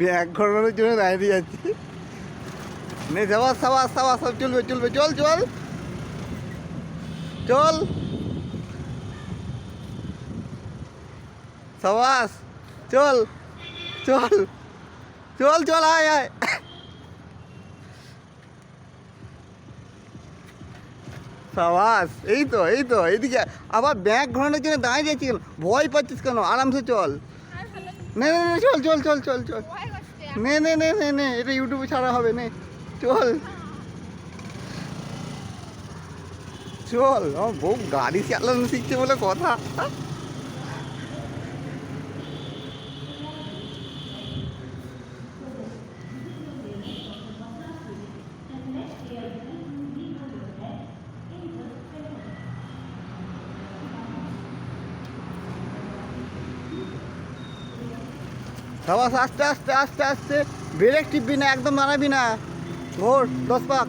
Bag ঘোরানোর জন্য দাঁড়িয়ে যাচ্ছি। নে সাবাস সাবাস সাবাস, সব চলবে চলবে, চল চল চল সাবাস, চল চল চল চল, আয় আয়। সাবাস, এই তো এই তো, এইদিকে আবার ব্যাগ ঘোরানোর জন্য দাঁড়িয়ে যাচ্ছি কেন? ভয় পাচ্ছিস কেন? আরামসে চল। নে নে নে, চল চল চল চল চল, নে নে নে নে নে, এটা ইউটিউবে ছাড়া হবে, নে চল চল। আমার বউ গাড়ি চালানো শিখছে বলে কথা। সাবাস, আস্তে আস্তে আস্তে আস্তে, ব্রেক টিপবি না, একদম দাঁড়াবি না। ঘোর 10 পাক।